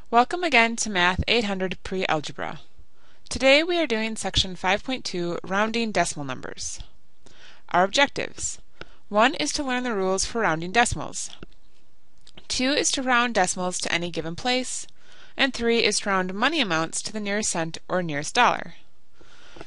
Welcome again to Math 800 Pre-Algebra. Today we are doing section 5.2, Rounding Decimal Numbers. Our objectives. 1 is to learn the rules for rounding decimals. 2 is to round decimals to any given place. And 3 is to round money amounts to the nearest cent or nearest dollar.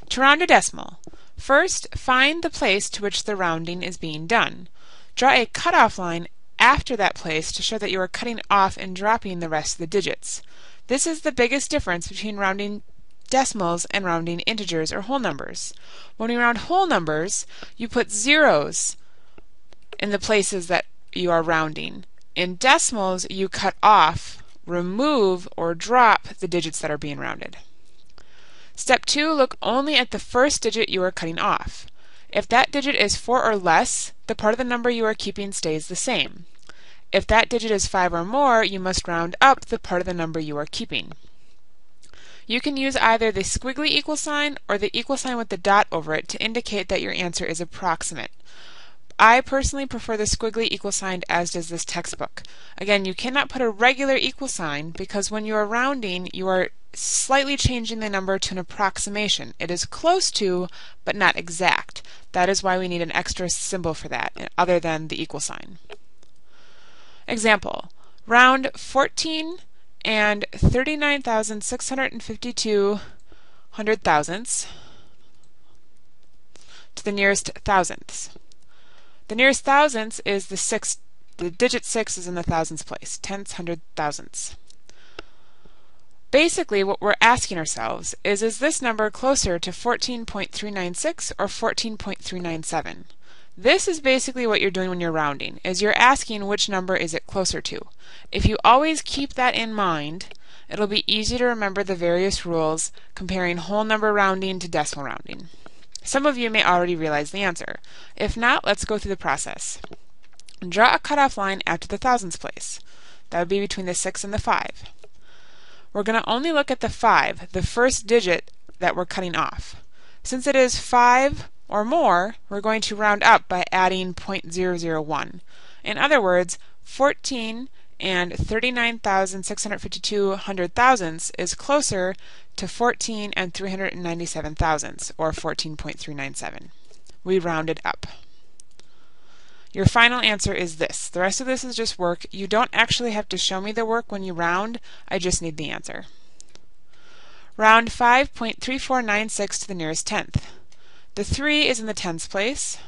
To round a decimal, first find the place to which the rounding is being done. Draw a cutoff line after that place to show that you are cutting off and dropping the rest of the digits. This is the biggest difference between rounding decimals and rounding integers or whole numbers. When we round whole numbers, you put zeros in the places that you are rounding. In decimals, you cut off, remove, or drop the digits that are being rounded. Step 2, look only at the first digit you are cutting off. If that digit is 4 or less, the part of the number you are keeping stays the same. If that digit is 5 or more, you must round up the part of the number you are keeping. You can use either the squiggly equal sign or the equal sign with the dot over it to indicate that your answer is approximate. I personally prefer the squiggly equal sign, as does this textbook. Again, you cannot put a regular equal sign because when you are rounding, you are slightly changing the number to an approximation. It is close to, but not exact. That is why we need an extra symbol for that, other than the equal sign. Example, round 14 and 39,652 hundred thousandths to the nearest thousandths. The nearest thousandths is the digit 6 is in the thousandths place, tenths, hundred thousandths. Basically, what we're asking ourselves is this number closer to 14.396 or 14.397? This is basically what you're doing when you're rounding, is you're asking which number is it closer to. If you always keep that in mind, it'll be easy to remember the various rules comparing whole number rounding to decimal rounding. Some of you may already realize the answer. If not, let's go through the process. Draw a cutoff line after the thousandths place. That would be between the 6 and the 5. We're going to only look at the 5, the first digit that we're cutting off. Since it is 5 or more, we're going to round up by adding 0.001. In other words, 14 and 39,652 hundred thousandths is closer to 14 and 397 thousandths, or 14.397. We rounded up. Your final answer is this. The rest of this is just work. You don't actually have to show me the work when you round. I just need the answer. Round 5.3496 to the nearest tenth. The 3 is in the tens place.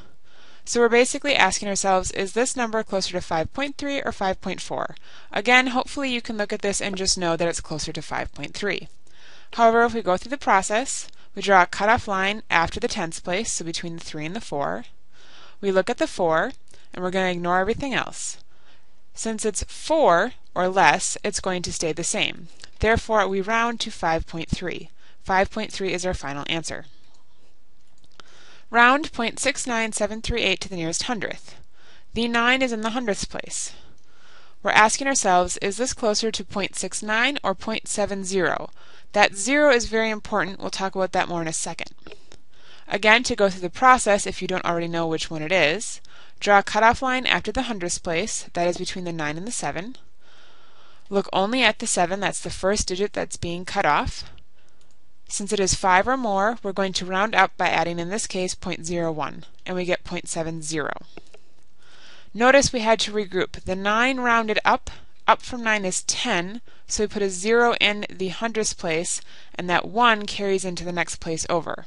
So we're basically asking ourselves, is this number closer to 5.3 or 5.4? Again, hopefully you can look at this and just know that it's closer to 5.3. However, if we go through the process, we draw a cutoff line after the tens place, so between the 3 and the 4. We look at the 4, and we're going to ignore everything else. Since it's 4 or less, it's going to stay the same. Therefore, we round to 5.3. 5.3 is our final answer. Round 0.69738 to the nearest hundredth. The 9 is in the hundredths place. We're asking ourselves, is this closer to 0.69 or 0.70? That 0 is very important. We'll talk about that more in a second. Again, to go through the process, if you don't already know which one it is, draw a cutoff line after the hundredths place, that is between the 9 and the 7. Look only at the 7, that's the first digit that's being cut off. Since it is 5 or more, we're going to round up by adding, in this case, 0.01, and we get 0.70. Notice we had to regroup. The 9 rounded up from 9 is 10, so we put a 0 in the hundredths place, and that 1 carries into the next place over.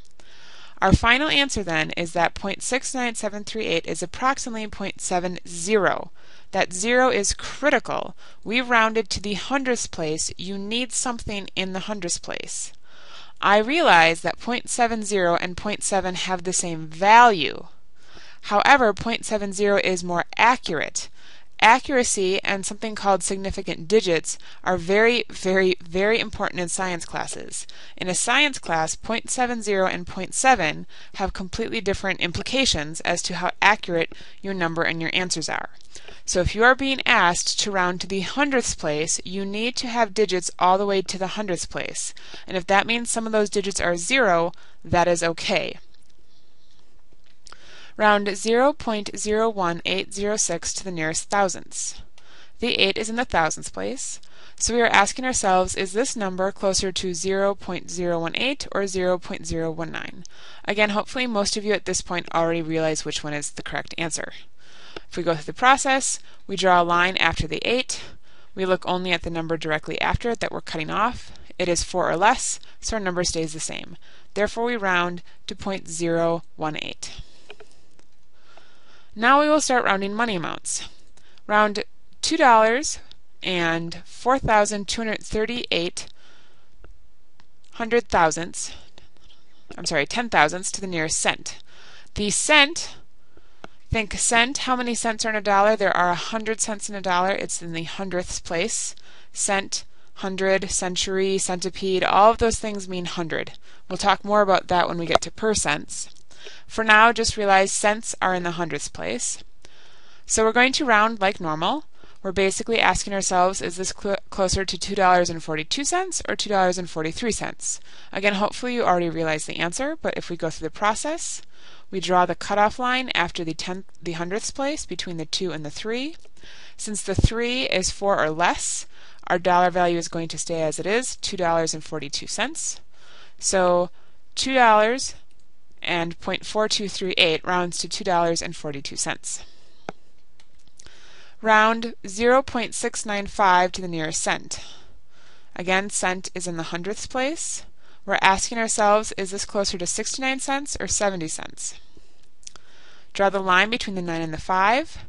Our final answer then is that 0.69738 is approximately 0.70. That 0 is critical. We rounded to the hundredths place. You need something in the hundredths place. I realize that 0.70 and 0.7 have the same value. However, 0.70 is more accurate. Accuracy and something called significant digits are very, very, very important in science classes. In a science class, 0.70 and 0.7 have completely different implications as to how accurate your number and your answers are. So if you are being asked to round to the hundredths place, you need to have digits all the way to the hundredths place. And if that means some of those digits are 0, that is okay. Round 0.01806 to the nearest thousandths. The 8 is in the thousandths place. So we are asking ourselves, is this number closer to 0.018 or 0.019? Again, hopefully most of you at this point already realize which one is the correct answer. If we go through the process, we draw a line after the 8. We look only at the number directly after it that we're cutting off. It is 4 or less, so our number stays the same. Therefore, we round to 0.018. Now we will start rounding money amounts. Round $2 and 4,238 ten thousandths to the nearest cent. The cent, think cent, how many cents are in a dollar? There are 100 cents in a dollar. It's in the hundredths place. Cent, hundred, century, centipede, all of those things mean hundred. We'll talk more about that when we get to per cents. For now, just realize cents are in the hundredths place. So we're going to round like normal. We're basically asking ourselves, is this closer to $2.42 or $2.43? Again, hopefully you already realize the answer, but if we go through the process, we draw the cutoff line after the hundredths place between the 2 and the 3. Since the 3 is 4 or less, our dollar value is going to stay as it is, $2.42. So $2 and 0.4238 rounds to $2.42. Round 0.695 to the nearest cent. Again, cent is in the hundredths place. We're asking ourselves, is this closer to 69 cents or 70 cents? Draw the line between the 9 and the 5.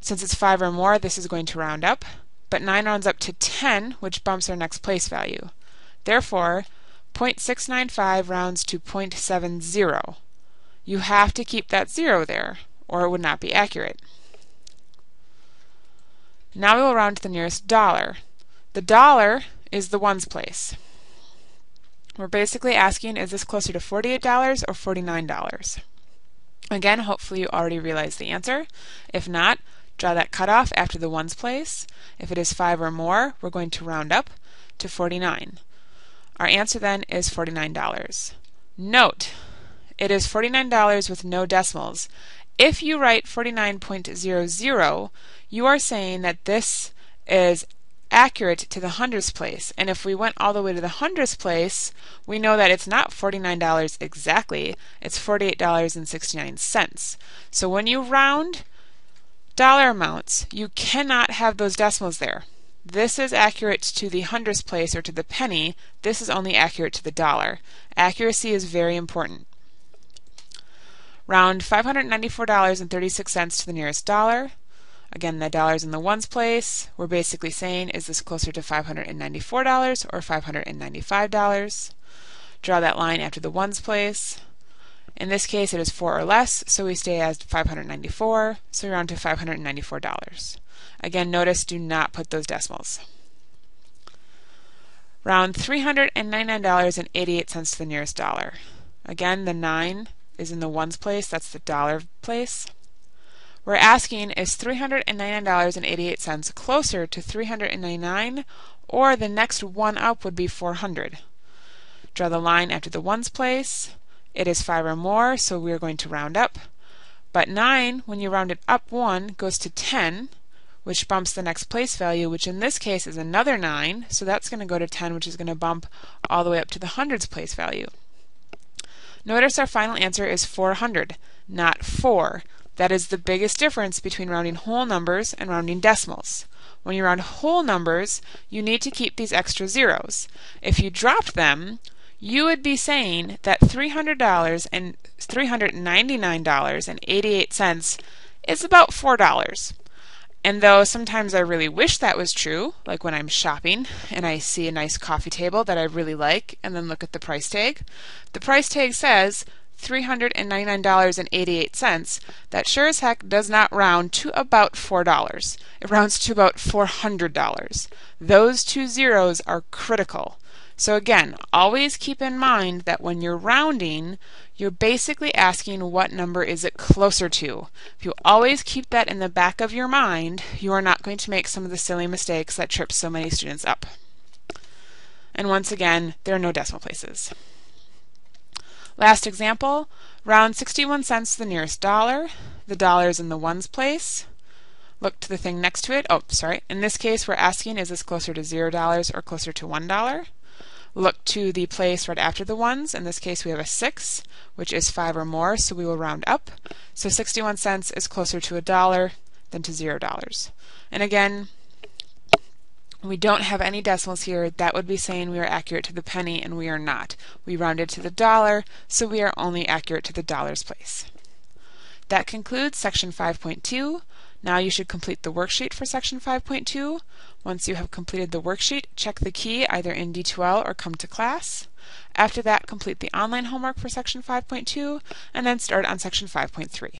Since it's 5 or more, this is going to round up, but 9 rounds up to 10, which bumps our next place value. Therefore, 0.695 rounds to 0.70. You have to keep that 0 there, or it would not be accurate. Now we will round to the nearest dollar. The dollar is the ones place. We're basically asking, is this closer to $48 or $49? Again, hopefully you already realize the answer. If not, draw that cutoff after the ones place. If it is 5 or more, we're going to round up to 49. Our answer then is $49. Note, it is $49 with no decimals. If you write 49.00, you are saying that this is accurate to the hundredths place. And if we went all the way to the hundredths place, we know that it's not $49 exactly, it's $48.69. So when you round dollar amounts, you cannot have those decimals there. This is accurate to the hundredths place or to the penny. This is only accurate to the dollar. Accuracy is very important. Round $594.36 to the nearest dollar. Again, the dollar's in the ones place. We're basically saying, is this closer to $594 or $595? Draw that line after the ones place. In this case, it is 4 or less, so we stay as 594, so we round to $594. Again, notice, do not put those decimals. Round $399.88 to the nearest dollar. Again, the 9 is in the ones place, that's the dollar place. We're asking, is $399.88 closer to $399, or the next one up would be 400? Draw the line after the ones place. It is 5 or more, so we're going to round up. But 9, when you round it up 1, goes to 10, which bumps the next place value, which in this case is another 9, so that's going to go to 10, which is going to bump all the way up to the hundreds place value. Notice our final answer is 400, not 4. That is the biggest difference between rounding whole numbers and rounding decimals. When you round whole numbers, you need to keep these extra zeros. If you dropped them, you would be saying that $300 and $399.88 is about $4. And though sometimes I really wish that was true, like when I'm shopping and I see a nice coffee table that I really like and then look at the price tag says $399.88. That sure as heck does not round to about $4. It rounds to about $400. Those two zeros are critical. So again, always keep in mind that when you're rounding, you're basically asking what number is it closer to. If you always keep that in the back of your mind, you are not going to make some of the silly mistakes that trip so many students up. And once again, there are no decimal places. Last example, round 61 cents to the nearest dollar. The dollar is in the ones place. Look to the thing next to it. Oh, sorry. In this case, we're asking, is this closer to $0 or closer to $1? Look to the place right after the ones. In this case, we have a 6, which is 5 or more, so we will round up. So 61 cents is closer to $1 than to $0. And again, we don't have any decimals here. That would be saying we are accurate to the penny, and we are not. We rounded to the dollar, so we are only accurate to the dollars place. That concludes section 5.2. Now you should complete the worksheet for section 5.2. Once you have completed the worksheet, check the key either in D2L or come to class. After that, complete the online homework for section 5.2, and then start on section 5.3.